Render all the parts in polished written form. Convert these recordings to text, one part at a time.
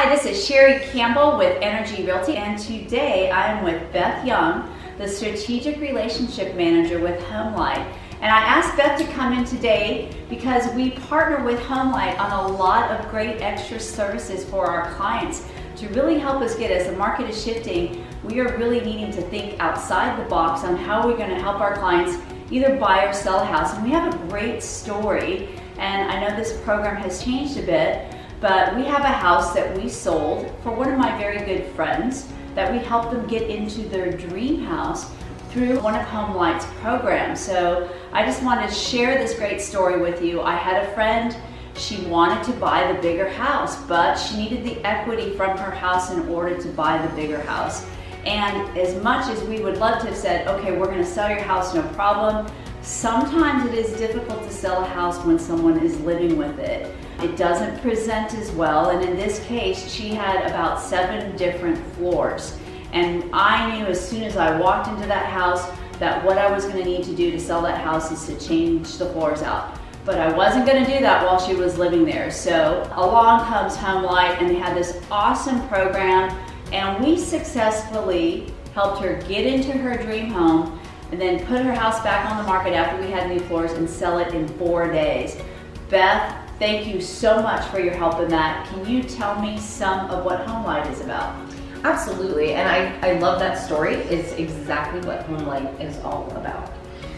Hi, this is Sherry Campbell with Energy Realty, and today I am with Beth Young, the Strategic Relationship Manager with HomeLight. And I asked Beth to come in today because we partner with HomeLight on a lot of great extra services for our clients to really help us get, as the market is shifting, we are really needing to think outside the box on how we're going to help our clients either buy or sell a house. And we have a great story, and I know this program has changed a bit, but we have a house that we sold for one of my very good friends that we helped them get into their dream house through one of HomeLight's programs. So I just wanted to share this great story with you. I had a friend, she wanted to buy the bigger house, but she needed the equity from her house in order to buy the bigger house. And as much as we would love to have said, okay, we're gonna sell your house, no problem, sometimes it is difficult to sell a house when someone is living with it. It doesn't present as well, and in this case, she had about 7 different floors. And I knew as soon as I walked into that house that what I was gonna need to do to sell that house is to change the floors out. But I wasn't gonna do that while she was living there. So along comes HomeLight, and they had this awesome program, and we successfully helped her get into her dream home and then put her house back on the market after we had new floors and sell it in 4 days. Beth, thank you so much for your help in that. Can you tell me some of what HomeLight is about? Absolutely, and I love that story. It's exactly what HomeLight is all about.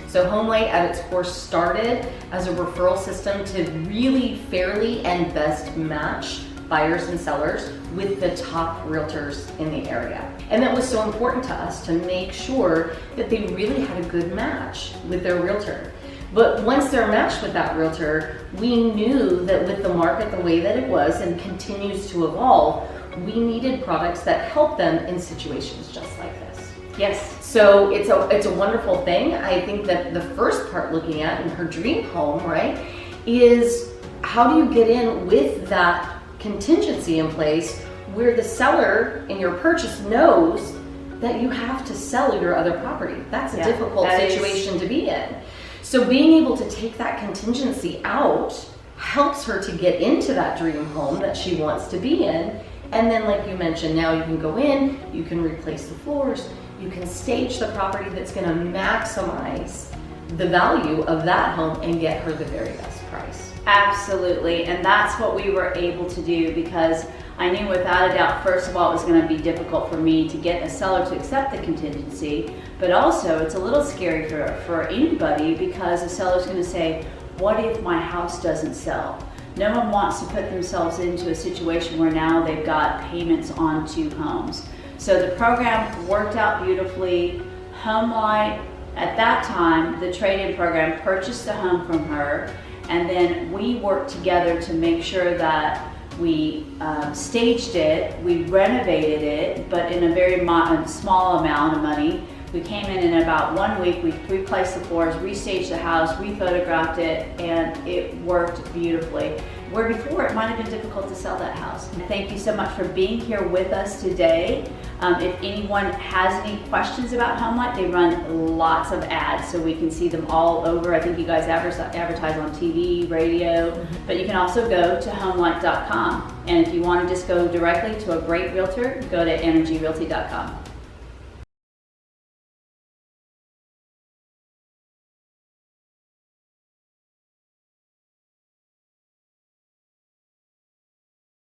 So HomeLight at its core started as a referral system to really fairly and best match buyers and sellers with the top realtors in the area. And that was so important to us to make sure that they really had a good match with their realtor. But once they're matched with that realtor, we knew that with the market the way that it was and continues to evolve, we needed products that help them in situations just like this. Yes. So it's a wonderful thing. I think that the first part looking at in her dream home, right, is how do you get in with that contingency in place where the seller in your purchase knows that you have to sell your other property. That's a difficult situation to be in. So being able to take that contingency out helps her to get into that dream home that she wants to be in. And then, like you mentioned, now you can go in, you can replace the floors, you can stage the property that's going to maximize the value of that home and get her the very best price. Absolutely, and that's what we were able to do, because I knew without a doubt, first of all, it was going to be difficult for me to get a seller to accept the contingency, but also it's a little scary for anybody, because the seller's going to say, what if my house doesn't sell? No one wants to put themselves into a situation where now they've got payments on 2 homes. So the program worked out beautifully. HomeLight, at that time, the trade-in program, purchased the home from her, and then we worked together to make sure that we staged it, we renovated it, but in a very small amount of money. We came in about 1 week, we replaced the floors, restaged the house, rephotographed it, and it worked beautifully. Where before it might have been difficult to sell that house. Thank you so much for being here with us today. If anyone has any questions about HomeLight, they run lots of ads so we can see them all over. I think you guys advertise on TV, radio, but you can also go to HomeLight.com. And if you want to just go directly to a great realtor, go to EnergyRealty.com.